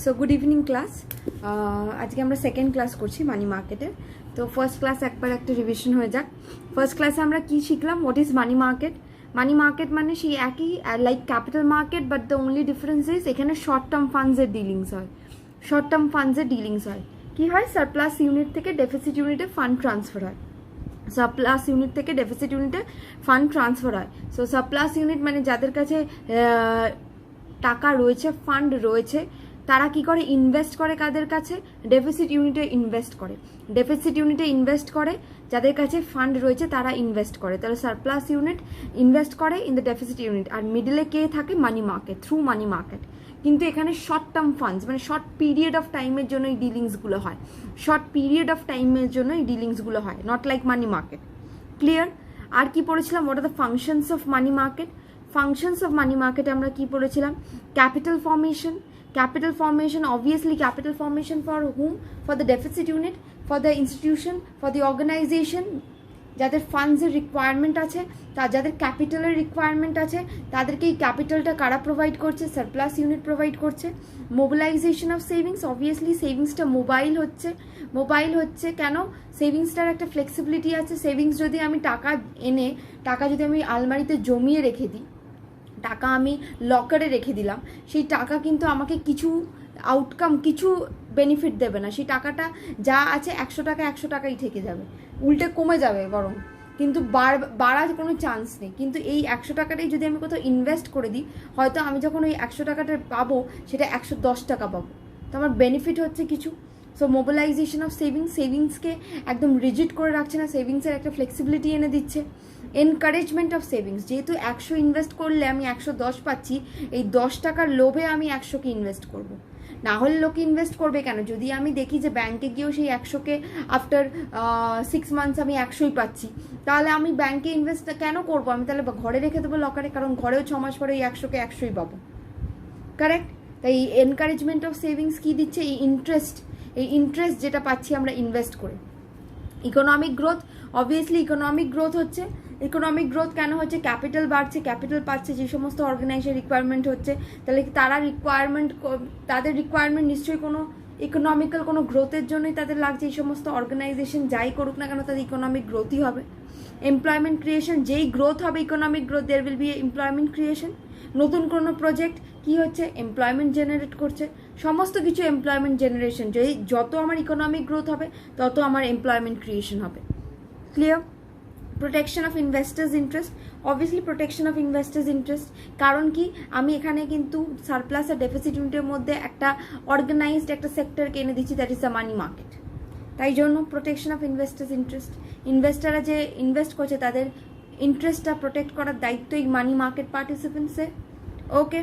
So good evening class. আজকে আমরা second class করছি মানি মার্কেটের। তো ফার্স্ট ক্লাস একবার একটা রিভিশন হয়ে যাক। ফার্স্ট ক্লাসে আমরা কি শিখলাম, what is money market. Money market মানে সেই একই like capital market, but the only difference is এখানে শর্ট টার্ম ফান্ডসের ডিলিংস হয়। শর্ট টার্ম ফান্ডসের ডিলিংস হয় কি হয়, সারপ্লাস ইউনিট থেকে ডেফিসিট ইউনিটে ফান্ড ট্রান্সফার হয়। সারপ্লাস ইউনিট থেকে ডেফিসিট ইউনিটে ফান্ড ট্রান্সফার হয়। সো সারপ্লাস ইউনিট মানে যাদের কাছে টাকা রয়েছে, ফান্ড রয়েছে, তারা কি করে, ইনভেস্ট করে কাদের কাছে, ডেফিসিট ইউনিটে ইনভেস্ট করে। ডেফিসিট ইউনিটে ইনভেস্ট করে, যাদের কাছে ফান্ড রয়েছে তারা ইনভেস্ট করে। তাহলে সারপ্লাস ইউনিট ইনভেস্ট করে ইন দ্য ডেফিসিট ইউনিট, আর মিডলে কে থাকে, মানি মার্কেট, থ্রু মানি মার্কেট। কিন্তু এখানে শর্ট টার্ম ফান্ডস মানে শর্ট পিরিয়ড অফ টাইমের জন্য এই ডিলিংসগুলো হয়। শর্ট পিরিয়ড অফ টাইমের জন্য এই ডিলিংসগুলো হয়, not like money market. Clear? আর কি পড়েছিলাম, what are the functions of money market. Functions of money মার্কেটে আমরা কি পড়েছিলাম, capital formation. Capital formation, obviously capital formation for whom? For the deficit unit, for the institution, for the organization, যাদের ফান্ডসের requirement আছে, যাদের ক্যাপিটালের রিকোয়ারমেন্ট আছে, তাদেরকে এই ক্যাপিটালটা কারা প্রোভাইড করছে, সারপ্লাস ইউনিট প্রোভাইড করছে। মোবিলাইজেশন অফ সেভিংস, অবভিয়াসলি সেভিংসটা মোবাইল হচ্ছে কেন, সেভিংসটার একটা ফ্লেক্সিবিলিটি আছে। সেভিংস যদি আমি টাকা যদি আমি আলমারিতে জমিয়ে রেখে দিই, টাকা আমি লকারে রেখে দিলাম, সেই টাকা কিন্তু আমাকে কিছু আউটকাম, কিছু বেনিফিট দেবে না। সেই টাকাটা যা আছে 100 টাকা 100 টাকাই থেকে যাবে, উল্টে কমে যাবে বরং, কিন্তু বাড়ার কোনো চান্স নেই। কিন্তু এই 100 টাকাটাই যদি আমি কোথাও ইনভেস্ট করে দিই, হয়তো আমি যখন ওই 100 টাকাটা পাবো সেটা 110 টাকা পাবো, তো আমার বেনিফিট হচ্ছে কিছু। সো মোবিলাইজেশন অফ সেভিংসকে একদম রিজিড করে রাখছে না, সেভিংসের একটা ফ্লেক্সিবিলিটি এনে দিচ্ছে। এনকারেজমেন্ট অফ সেভিংস, যেহেতু 100 ইনভেস্ট করলে আমি 110 পাচ্ছি, এই 10 টাকার লোভে আমি 100কে ইনভেস্ট করব। না হলে লোকে ইনভেস্ট করবে কেন? যদি আমি দেখি যে ব্যাংকে গিয়েও সেই 100কে আফটার 6 মান্থস আমি 100ই পাচ্ছি, তাহলে আমি ব্যাংকে ইনভেস্ট কেন করবো? আমি তাহলে ঘরে রেখে দেবো লকারে, কারণ ঘরেও 6 মাস পরে এই 100কে 100ই পাবো। কারেক্ট? তাই এনকারেজমেন্ট অফ সেভিংস কি দিচ্ছে, এই ইন্টারেস্ট যেটা পাচ্ছি আমরা ইনভেস্ট করে। Economic growth, obviously economic growth হচ্ছে। ইকোনমিক গ্রোথ কেন হচ্ছে? ক্যাপিটাল বাড়ছে, ক্যাপিটাল পাচ্ছে, যে সমস্ত অর্গানাইজেশন রিকোয়ারমেন্ট হচ্ছে, তাহলে তাদের রিকোয়ারমেন্ট নিশ্চয়ই কোনো ইকোনমিক্যাল কোনো গ্রোথের জন্যই তাদের লাগছে। এই সমস্ত অর্গানাইজেশন যাই করুক না কেন, তাদের ইকোনমিক গ্রোথই হবে। এমপ্লয়মেন্ট ক্রিয়েশন, যেই গ্রোথ হবে economic growth, there will be employment creation. নতুন কোনো প্রজেক্ট কি হচ্ছে, এমপ্লয়মেন্ট জেনারেট করছে, সমস্ত কিছু এমপ্লয়মেন্ট জেনারেশন। যত আমার ইকোনমিক গ্রোথ হবে তত আমার এমপ্লয়মেন্ট ক্রিয়েশন হবে। Clear? Protection of investors interest, obviously protection of investors interest. কারণ কি, আমি এখানে কিন্তু সারপ্লাস আর ডেফিসিট ইউনিটের মধ্যে একটা অর্গানাইজড একটা সেক্টরকে এনে দিচ্ছি, that is the money market. তাই জন্য প্রোটেকশন অফ ইনভেস্টার্স ইন্টারেস্ট, ইনভেস্টাররা যে ইনভেস্ট করছে তাদের ইন্টারেস্টটা প্রোটেক্ট করার দায়িত্ব এই মানি মার্কেট পার্টিসিপেন্টসের। ওকে,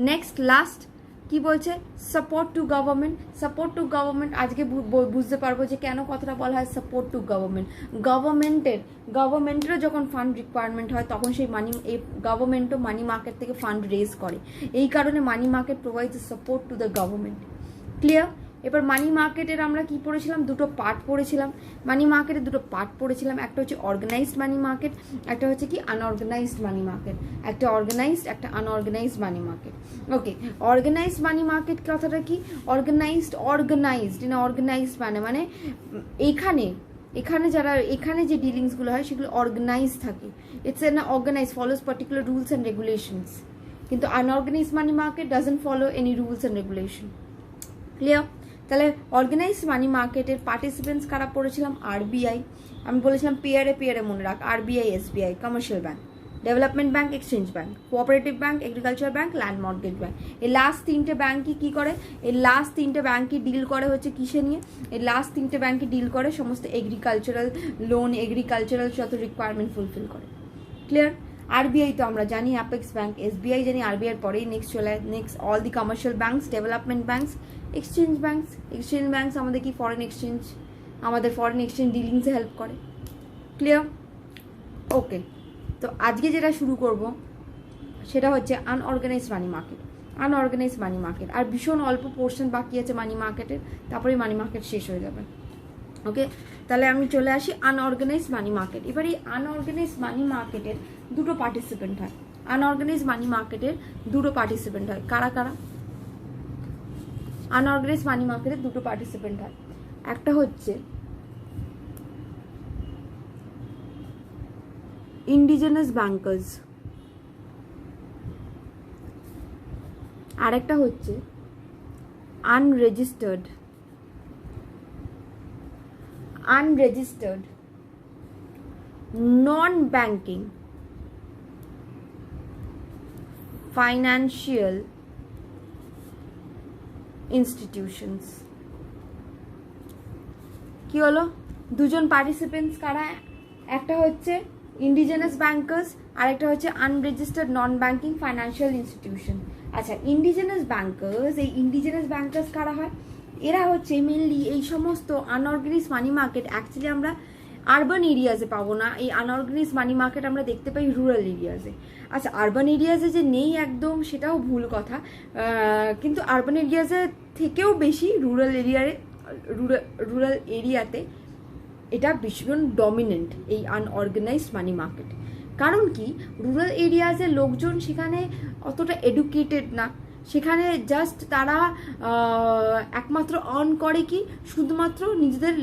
নেক্সট লাস্ট কি বলছে, support to government. Support to government, আজকে বুঝতে পারবো যে কেন কথাটা বলা হয় সাপোর্ট টু গভর্নমেন্ট। গভর্নমেন্টেরও যখন ফান্ড রিকোয়ারমেন্ট হয়, তখন সেই গভর্নমেন্টও মানি মার্কেট থেকে ফান্ড রেজ করে। এই কারণে money market provides support to the government. Clear? এবার মানি মার্কেটের আমরা কি পড়েছিলাম, দুটো পার্ট পড়েছিলাম। মানি মার্কেটের দুটো পার্ট পড়েছিলাম, একটা হচ্ছে অর্গানাইজড মানি মার্কেট, একটা হচ্ছে কি আনঅর্গানাইজড মানি মার্কেট। একটা অর্গানাইজড, একটা আনঅর্গানাইজড মানি মার্কেট। ওকে, অর্গানাইজড মানি মার্কেট কথাটা কি, অর্গানাইজড মানে এখানে যে ডিলিংসগুলো হয় সেগুলো অর্গানাইজ থাকে। It's an organise, follows particular rules and regulations. কিন্তু unorganised money market doesn't follow any rules and regulation. Clear? তাহলে অর্গানাইজড মানি মার্কেটের পার্টিসিপেন্টস কারা পড়েছিলাম, আরবিআই। আমি বলেছিলাম পেয়ারে মনে রাখ, RBI, SBI, commercial bank, development bank, exchange bank, cooperative bank, agriculture bank, land mortgage bank. এই লাস্ট তিনটে ব্যাংকই কি করে, এই লাস্ট তিনটে ব্যাংকই ডিল করে হচ্ছে কিসে নিয়ে, এই লাস্ট তিনটে ব্যাংকই ডিল করে সমস্ত এগ্রিকালচারাল লোন, এগ্রিকালচারাল যত রিকোয়ারমেন্ট ফুলফিল করে। ক্লিয়ার? আরবিআই তো আমরা জানি, অ্যাপেক্স ব্যাংক, এসবিআই জানি, আরবিআই পরেই next all the commercial banks, development banks, exchange banks আমাদের কি ফরেন এক্সচেঞ্জ, আমাদের ফরেন এক্সচেঞ্জ ডিলিংসে হেল্প করে। ক্লিয়ার? ওকে, তো আজকে যেটা শুরু করব সেটা হচ্ছে আনঅর্গানাইজড মানি মার্কেট। আর ভীষণ অল্প পোর্শন বাকি আছে মানি মার্কেটের, তারপরে মানি মার্কেট শেষ হয়ে যাবে। ওকে, তাহলে আমি চলে আসি আনঅর্গানাইজড মানি মার্কেট। এবার এই আনঅর্গানাইজড মানি মার্কেটের দুটো পার্টিসিপেন্ট হয়। আনঅর্গানাইজড মানি মার্কেটের দুটো পার্টিসিপেন্ট হয়, কারা কারা? আনঅর্গানাইজ মানি মার্কেটে দুটো পার্টিসিপেন্ট হয়, একটা হচ্ছে ইন্ডিজেনাস ব্যাংকার্স, আরেকটা হচ্ছে unregistered non banking financial institutions. কি হলো, দুজন পার্টিসিপেন্টস কারা, একটা হচ্ছে ইন্ডিজেনাস ব্যাংকার্স আর একটা হচ্ছে unregistered non banking financial institution. আচ্ছা, ইন্ডিজেনাস ব্যাংকার্স, এই ইন্ডিজেনাস ব্যাংকার্স কারা হয়, এরা হচ্ছে মেনলি এই সমস্ত আনঅর্গানাইজ মানি মার্কেট অ্যাকচুয়ালি আমরা আরবান এরিয়াজে পাবো না, এই আনঅর্গানাইজ মানি মার্কেট আমরা দেখতে পাই রুরাল এরিয়াজে। আচ্ছা, আরবান এরিয়াজে যে নেই একদম সেটাও ভুল কথা, কিন্তু আরবান এরিয়াজে থেকেও বেশি রুরাল এরিয়াতে এটা ভীষণ ডমিনেন্ট এই আনঅর্গানাইজড মানি মার্কেট। কারণ কি, রুরাল এরিয়াজের লোকজন সেখানে অতটা এডুকেটেড না, সেখানে জাস্ট তারা একমাত্র আর্ন করে কি শুধুমাত্র নিজেদের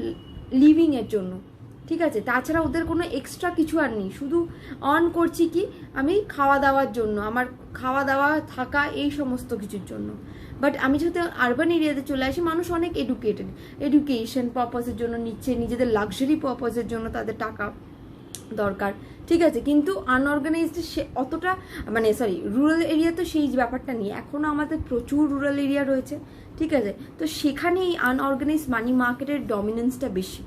লিভিংয়ের জন্য, ঠিক আছে, তাছাড়া ওদের কোনো এক্সট্রা কিছু আর নেই, শুধু আর্ন করছি কি আমি খাওয়া দাওয়ার জন্য, আমার খাওয়া দাওয়া থাকা এই সমস্ত কিছুর জন্য। বাট আমি যদি আরবান এরিয়াতে চলে আসি, মানুষ অনেক এডুকেটেড, এডুকেশন পারপাসের জন্য নিচ্ছে, নিজেদের লাক্সারি পারপাসের জন্য তাদের টাকা দরকার, ঠিক আছে, কিন্তু আনঅর্গানাইজড সে অতটা মানে রুরাল এরিয়া তো সেই ব্যাপারটা নেই, এখনও আমাদের প্রচুর রুরাল এরিয়া রয়েছে, ঠিক আছে, তো সেখানে এই আনঅর্গানাইজড মানি মার্কেটের ডমিনেন্সটা বেশি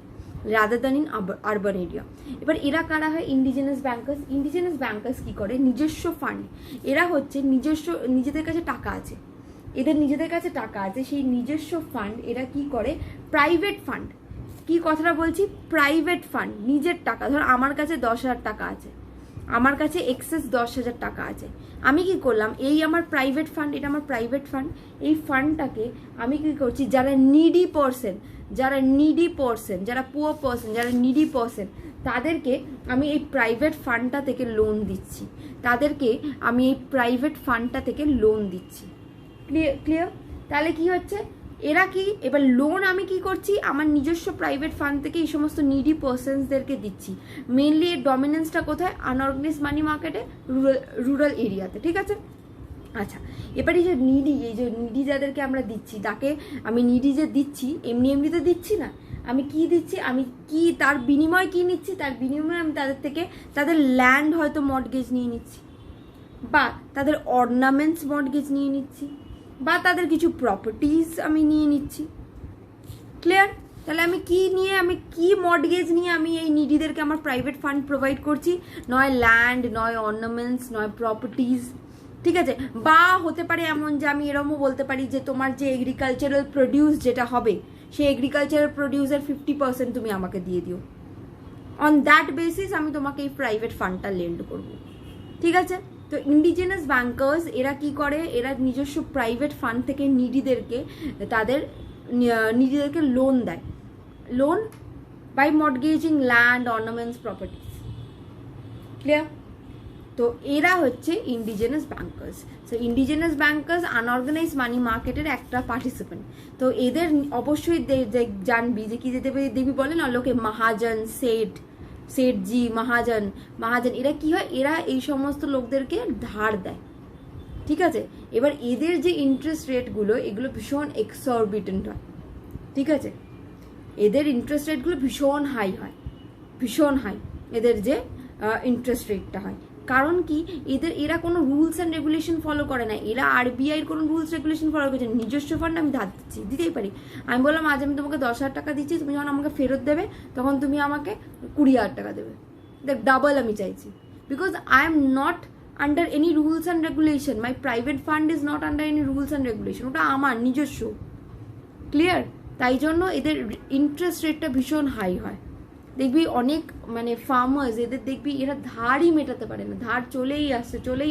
rather than in urban area. এবার এরা কারা হয়, ইন্ডিজেনাস ব্যাংকার্স। ইন্ডিজেনাস ব্যাংকার্স কী করে, নিজস্ব ফান্ড, এরা হচ্ছে নিজেদের কাছে টাকা আছে, এদের নিজেদের কাছে টাকা আছে, সেই নিজস্ব ফান্ড এরা কি করে, প্রাইভেট ফান্ড, কি কথাটা বলছি, প্রাইভেট ফান্ড, নিজের টাকা, ধর আমার কাছে 10,000 টাকা আছে, আমার কাছে এক্সেস 10,000 টাকা আছে, আমি কি করলাম, এই আমার প্রাইভেট ফান্ড, এটা আমার প্রাইভেট ফান্ড, এই ফান্ডটাকে আমি কি করছি, যারা নিডি পারসন, যারা পুয়ার পারসন, যারা নিডি পারসন, তাদেরকে আমি এই প্রাইভেট ফান্ডটা থেকে লোন দিচ্ছি, ক্লিয়ার। তাহলে কি হচ্ছে, এরা কি, এবার লোন আমি কি করছি, আমার নিজস্ব প্রাইভেট ফান্ড থেকে এই সমস্ত নিডি পারসনসদেরকে দিচ্ছি। মেনলি এর ডমিনেন্সটা কোথায়, আনঅর্গানাইজড মানি মার্কেটে, রুরাল এরিয়াতে, ঠিক আছে। আচ্ছা, এবার এই যে নিডি যাদেরকে আমরা দিচ্ছি, তাকে আমি নিডি যে দিচ্ছি এমনি তো দিচ্ছি না, আমি কি দিচ্ছি, আমি কি তার বিনিময়ে কি নিচ্ছি, তার বিনিময়ে আমি তাদের থেকে তাদের ল্যান্ড হয়তো মর্টগেজ নিয়ে নিচ্ছি, বা তাদের অর্নামেন্টস মর্টগেজ নিয়ে নিচ্ছি, বা তাদের কিছু প্রপার্টিজ আমি নিয়ে নিচ্ছি, ক্লিয়ার। তাহলে আমি কি মর্টগেজ নিয়ে আমি এই নিডিদেরকে আমার প্রাইভেট ফান্ড প্রোভাইড করছি, নয় ল্যান্ড, নয় অর্নামেন্টস, নয় প্রপার্টিজ, ঠিক আছে, বা হতে পারে এমন যে আমি এরকমও বলতে পারি যে তোমার যে এগ্রিকালচারাল প্রডিউস যেটা হবে, সেই এগ্রিকালচারাল প্রডিউসের 50% তুমি আমাকে দিয়ে দিও, অন দ্যাট বেসিস আমি তোমাকে এই প্রাইভেট ফান্ডটা লেন্ড করব, ঠিক আছে। তো ইন্ডিজেনাস ব্যাংকার্স এরা কি করে, এরা নিজস্ব প্রাইভেট ফান্ড থেকে নিডিদেরকে লোন দেয়, loan by mortgaging land, ornaments, properties, clear. তো এরা হচ্ছে indigenous bankers. So indigenous bankers unorganise money মার্কেটের একটা পার্টিসিপেন্ট। তো এদের অবশ্যই জানবি যে কি দেবী বলে না লোকে, মহাজন, সেঠজি, মহাজন, এরা কি হয়, এরা এই সমস্ত লোকদেরকে ধার দেয়, ঠিক আছে। এবার এদের যে ইন্টারেস্ট রেটগুলো, এগুলো ভীষণ এক্সরবিটেন্ট হয়, ঠিক আছে, এদের ইন্টারেস্ট রেটগুলো ভীষণ হাই এদের যে ইন্টারেস্ট রেটটা হয়। কারণ কি, এরা কোনো রুলস অ্যান্ড রেগুলেশন ফলো করে না, এরা আরবিআইয়ের কোনো রুলস রেগুলেশন ফলো করছে, নিজস্ব ফান্ড আমি ধার দিতেই পারি। আমি বললাম আজ আমি তোমাকে 10,000 টাকা দিচ্ছি, তুমি যখন আমাকে ফেরত দেবে তখন তুমি আমাকে 20,000 টাকা দেবে, দেখ ডাবল আমি চাইছি, because I am not under any rules and regulation, my private fund is not under any rules and regulation, ওটা আমার নিজস্ব, ক্লিয়ার। তাই জন্য এদের ইন্টারেস্ট রেটটা ভীষণ হাই হয়। দেখবি অনেক মানে ফার্মার্স, এদের দেখবি এরা ধারই মেটাতে পারে না, ধার চলেই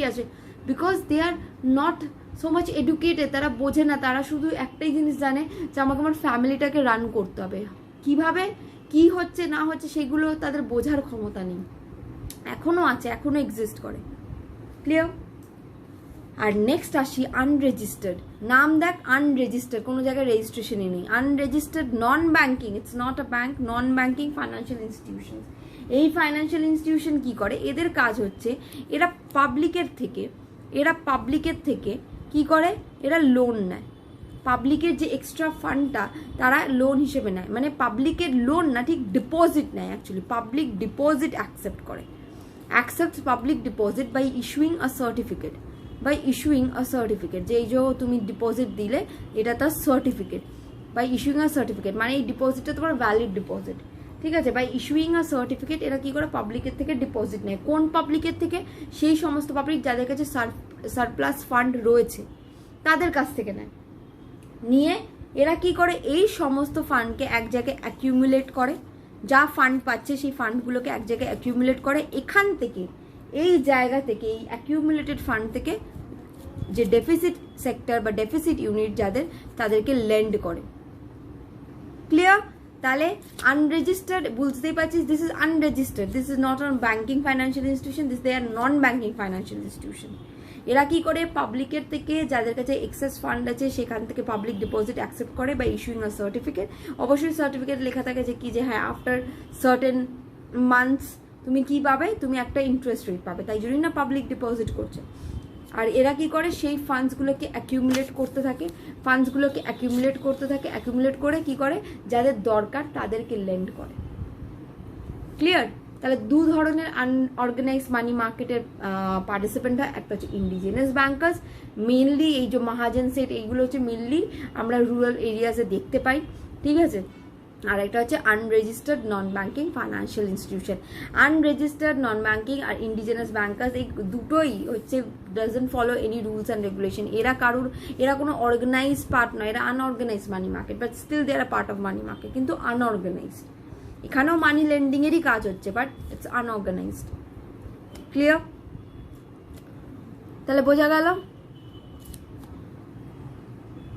আসে, because they are not so much educated, তারা বোঝে না, তারা শুধু একটাই জিনিস জানে যে আমাকে আমার ফ্যামিলিটাকে রান করতে হবে, কিভাবে কি হচ্ছে না হচ্ছে সেগুলো তাদের বোঝার ক্ষমতা নেই, এখনো এক্সিস্ট করে, ক্লিয়ার। আর নেক্সট আসি আনরেজিস্টার্ড, নাম দেখ আনরেজিস্টার্ড, কোনো জায়গায় রেজিস্ট্রেশনই নেই। Unregistered non banking, it's not a bank, non banking financial institution. এই ফাইন্যান্সিয়াল ইনস্টিটিউশন কি করে, এদের কাজ হচ্ছে এরা পাবলিকের থেকে কি করে, এরা লোন নেয়। পাবলিকের যে এক্সট্রা ফান্ডটা তারা লোন হিসেবে নেয়, মানে পাবলিকের লোন না, ঠিক ডিপোজিট নেয় অ্যাকচুয়ালি, পাবলিক ডিপোজিট অ্যাকসেপ্ট করে, accepts public deposit by issuing a certificate, যে এই যে তুমি ডিপোজিট দিলে এটা তার certificate, by issuing a certificate, মানে এই ডিপোজিটটা তোমার ভ্যালিড ডিপোজিট, ঠিক আছে। বাই ইস্যুইং আ সার্টিফিকেট এরা কি করে, পাবলিকের থেকে ডিপোজিট নেয়। কোন পাবলিকের থেকে, সেই সমস্ত পাবলিক যাদের কাছে সারপ্লাস ফান্ড রয়েছে তাদের কাছ থেকে নেয়। নিয়ে এরা কি করে, এই সমস্ত ফান্ডকে এক জায়গায় অ্যাকিউমুলেট করে, যা ফান্ড পাচ্ছে সেই ফান্ডগুলোকে এক জায়গায় অ্যাকিউমুলেট করে। এখান থেকে, এই জায়গা থেকে, এই অ্যাকিউমুলেটেড ফান্ড থেকে যে ডেফিসিট সেক্টর বা ডেফিসিট ইউনিট যাদের, তাদেরকে লেন্ড করে। ক্লিয়ার? তাহলে আনরেজিস্টার্ড, বুঝতেই পারছিস, this is unregistered, this is not on banking financial institution, this they are non banking financial institution. এরা কি করে, পাবলিকের থেকে যাদের কাছে এক্সেস ফান্ড আছে সেখান থেকে পাবলিক ডিপোজিট অ্যাকসেপ্ট করে বাই ইস্যুইং আ সার্টিফিকেট। অবশ্যই সার্টিফিকেট লেখা থাকে যে কি, যে হ্যাঁ আফটার সার্টেন মান্থস তুমি কি পাবে, তুমি একটা ইন্টারেস্ট রেট পাবে, তাই জন্যই না পাবলিক ডিপোজিট করছে। আর এরা কি করে, সেই ফান্ডসগুলোকে অ্যাকিউমুলেট করতে থাকে, অ্যাকিউমুলেট করে কি করে, যাদের দরকার তাদেরকে লেন্ড করে। ক্লিয়ার? তাহলে দু ধরনের আনঅর্গানাইজ মানি মার্কেটের পার্টিসিপেন্ট হয়, একটা হচ্ছে ইন্ডিজিনাস ব্যাংকার্স, মেনলি এই যে মহাজন সেট, এইগুলো হচ্ছে মেনলি আমরা রুরাল এরিয়াসে দেখতে পাই, ঠিক আছে। আর একটা হচ্ছে unregistered non banking financial institution. Unregistered non banking আর ইন্ডিজিনাস ব্যাংকার্স, এই দুটোই হচ্ছে doesn't follow any rules and regulation. এরা কোনো অর্গানাইজ পার্ট নয়, এরা unorganise money market, but still they are part of money market, কিন্তু আনঅর্গানাইজড। এখানেও মানি লেন্ডিং এরই কাজ হচ্ছে, বাট ইটস আনঅর্গানাইজড। ক্লিয়ার? তাহলে বোঝা গেল।